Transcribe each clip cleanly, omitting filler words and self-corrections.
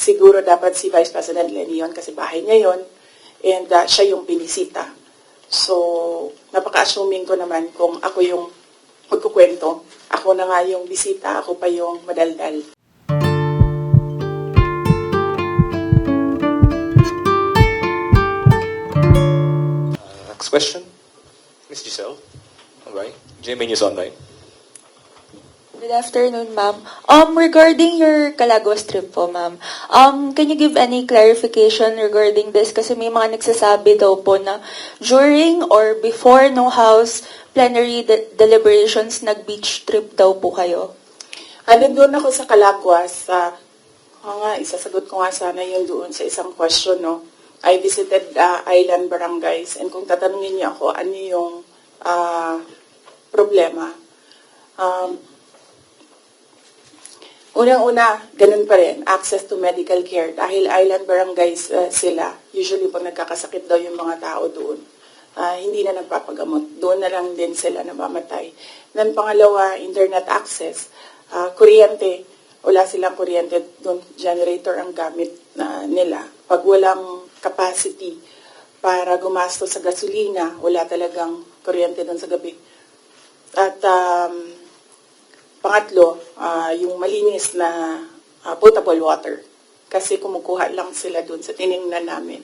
siguro dapat si Vice President Lenny yun kasi bahay niya yun and siya yung binisita. So, napaka-assuming ko naman kung ako yung magkukwento. Ako na nga yung bisita, ako pa yung madaldal. Next question, Ms. Giselle. All right. GMA News Online. Good afternoon, ma'am. Regarding your Calaguas trip po, ma'am, can you give any clarification regarding this? Kasi may mga nagsasabi daw po na during or before no House plenary deliberations, nag-beach trip daw po kayo. Nandun ako sa Calaguas. Isasagot ko nga sana yung doon sa isang question, no? I visited island barangays and kung tatanungin niyo ako ano yung problema, unang-una, ganun pa rin, access to medical care. Dahil island barangays sila, usually pag nagkakasakit daw yung mga tao doon, hindi na nagpapagamot. Doon na lang din sila namamatay. Then pangalawa, internet access. Kuryente, wala silang kuryente doon, generator ang gamit nila. Pag walang capacity para gumastos sa gasolina, wala talagang kuryente doon sa gabi. At pangatlo, yung malinis na potable water. Kasi kumukuha lang sila doon sa tiningnan namin.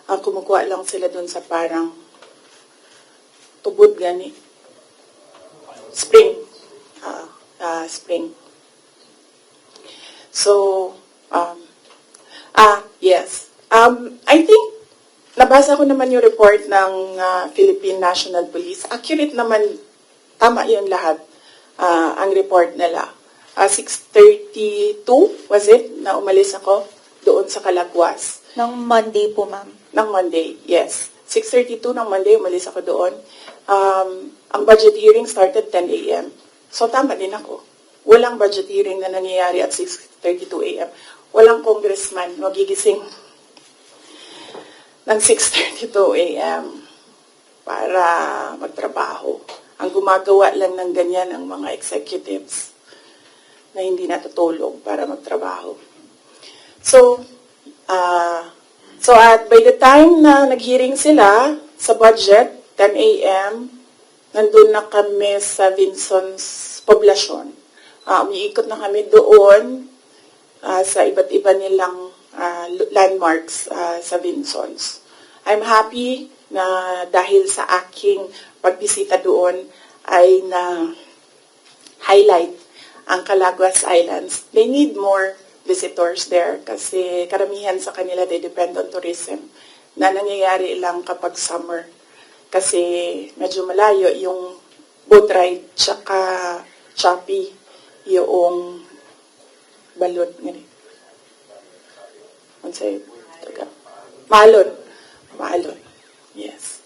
Kumukuha lang sila doon sa parang tubod gani. Spring. Spring. So, yes. I think, nabasa ko naman yung report ng Philippine National Police. Accurate naman, tama yun lahat. Ang report nila. 6:32, was it, na umalis ako doon sa Calaguas. Ng Monday po, ma'am. Ng Monday, yes. 6:32 ng Monday, umalis ako doon. Ang budget hearing started 10 a.m. So, tama din ako. Walang budget hearing na nangyayari at 6:32 a.m. Walang congressman magigising ng 6:32 a.m. para magtrabaho. Ang gumagawa lang ng ganyan ang mga executives na hindi natutulog para magtrabaho. So by the time na nag-hearing sila sa budget, 10 a.m., nandun na kami sa Vinson's poblasyon. Umiikot na kami doon sa iba't iba nilang landmarks sa Vinson's. I'm happy na dahil sa aking pagbisita doon ay na-highlight ang Calaguas Islands. They need more visitors there kasi karamihan sa kanila they depend on tourism na nangyayari lang kapag summer. Kasi medyo malayo yung boat ride tsaka choppy yung balon. Ano sa'yo? Maalon. Yes.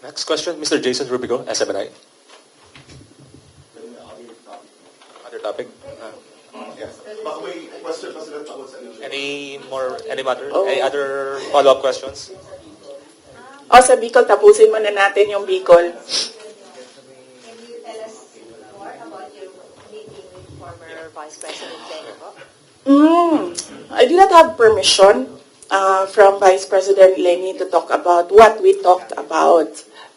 Next question, Mr. Jason Rubico, SMNI. Other topic? Any matter? Any other follow-up questions? Sa Bicol, tapusin muna natin yung Bicol. Can you tell us more about your meeting with former Vice President Lenny po? I did not have permission from Vice President Lenny to talk about what we talked about.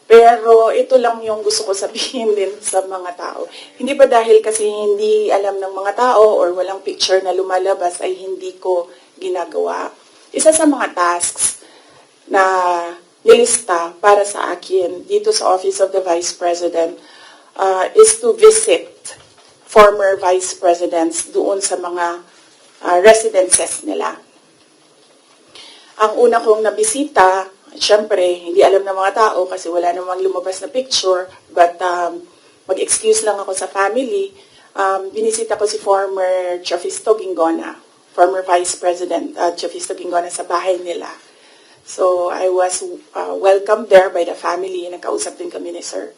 Pero ito lang yung gusto ko sabihin din sa mga tao. Hindi ba dahil kasi hindi alam ng mga tao or walang picture na lumalabas ay hindi ko ginagawa. Isa sa mga tasks na nilista para sa akin dito sa Office of the Vice President is to visit former Vice Presidents doon sa mga residences nila. Ang una kong nabisita, syempre, hindi alam ng mga tao kasi wala namang lumabas na picture, but mag-excuse lang ako sa family. Binisita ko si former Chafisto Gingona, former Vice President Chafisto Gingona sa bahay nila. So, I was welcomed there by the family. Nakausap din kami ni Sir.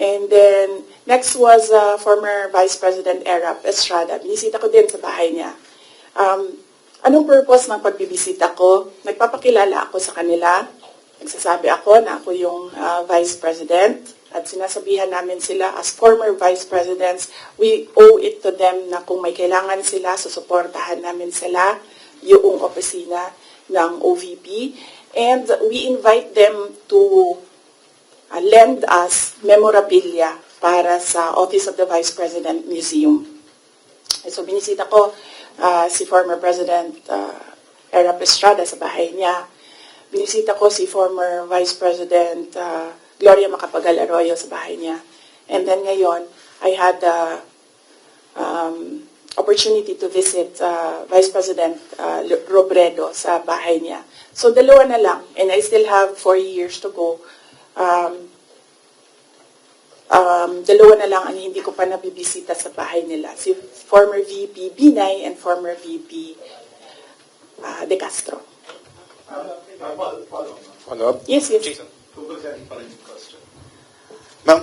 And then, next was former Vice President Erap Estrada. Binisita ko din sa bahay niya. Anong purpose ng pagbibisita ko? Nagpapakilala ako sa kanila. Nagsasabi ako na ako yung Vice President. At sinasabihan namin sila as former vice presidents, we owe it to them na kung may kailangan sila, susuportahan namin sila, yung opisina ng OVP. And we invite them to lend us memorabilia para sa Office of the Vice President Museum. So binisita ko si former President Erap Estrada sa bahay niya. Binisita ko si former Vice President Gloria Macapagal Arroyo sa bahay niya. And then ngayon, I had the opportunity to visit Vice President Robredo sa bahay niya. So dalawa na lang, and I still have 4 years to go. Dalawa na lang ang hindi ko pa nabibisita sa bahay nila. Si former VP Binay and former VP De Castro. Follow-up? Yes, yes. Jason. Ma'am,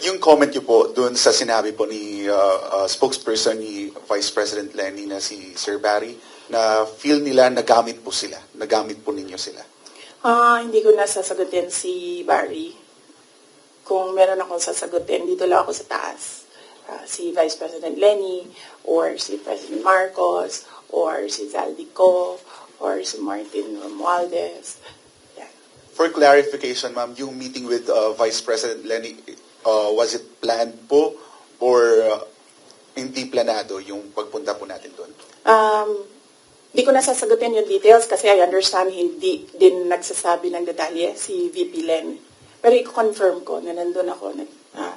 yung comment niyo po doon sa sinabi po ni spokesperson ni Vice President Lenny na si Sir Barry, na feel nila nagamit po sila, nagamit po ninyo sila. Hindi ko na sasagutin si Barry. Kung meron akong sasagutin, dito lang ako sa taas. Si Vice President Lenny, or si President Marcos, or si Zaldico, or si Martin Romualdez. Yeah. For clarification, ma'am, yung meeting with Vice President Lenny, was it planned po or hindi planado yung pagpunta po natin doon? Di ko nasasagutin yung details kasi I understand hindi din nagsasabi ng detalye si VP Len. Pero i-confirm ko na nandun ako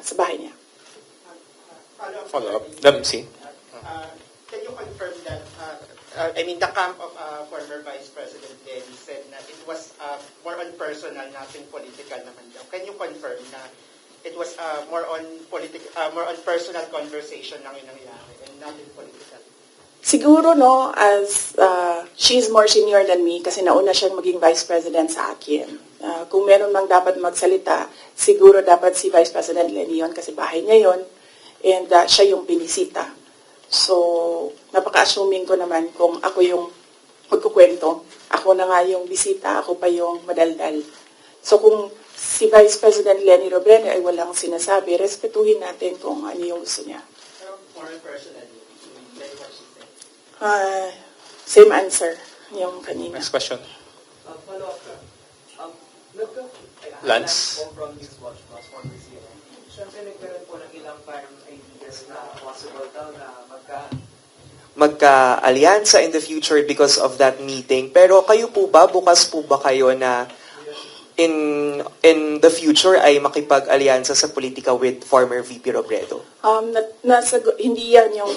sa bahay niya. Follow-up. Damsi. Can you confirm that, the camp of former Vice President Lenny said that it was more on personal, nothing political naman daw. Can you confirm na it was more on personal conversation lang yung nangyari and nothing political? Siguro, no, as she's more senior than me kasi nauna siyang maging Vice President sa akin. Kung meron mang dapat magsalita, siguro dapat si Vice President Lenny yun kasi bahay niya yun and siya yung binisita. So, napaka-assuming ko naman kung ako yung magkukwento, ako na nga yung bisita, ako pa yung madaldal. So, kung si Vice President Lenny Robredo ay walang sinasabi, respetuhin natin kung ano yung gusto niya. More personal, like what she said. Same answer yung kanina. Next question. Follow-up ka. Lance? From this watch plus for this year. Siyempre, nagkaroon po ng ilang parang ideas na possible daw na magka-alyansa in the future because of that meeting. Pero kayo po ba, bukas po ba kayo na in the future ay makipag-alyansa sa politika with former VP Robredo? Hindi yan yung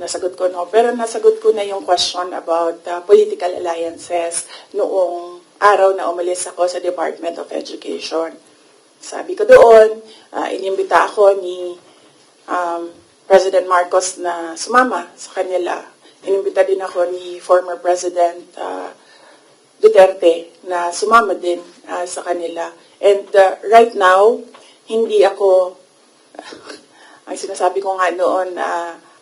nasagot ko, no? Pero nasagot ko na yung question about political alliances noong araw na umalis ako sa Department of Education. Sabi ko doon, inimbita ako ni President Marcos na sumama sa kanila. Inimbita din ako ni former President Duterte na sumama din sa kanila. And right now, hindi ako, ang sinasabi ko nga noon,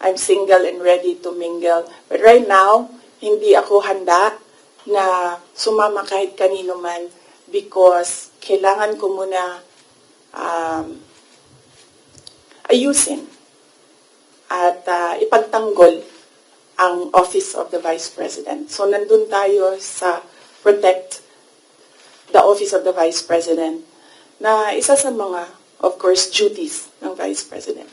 I'm single and ready to mingle. But right now, hindi ako handa na sumama kahit kanino man because kailangan ko muna ayusin at ipagtanggol ang Office of the Vice President. So nandun tayo sa protect the Office of the Vice President na isa sa mga, of course, duties ng Vice President.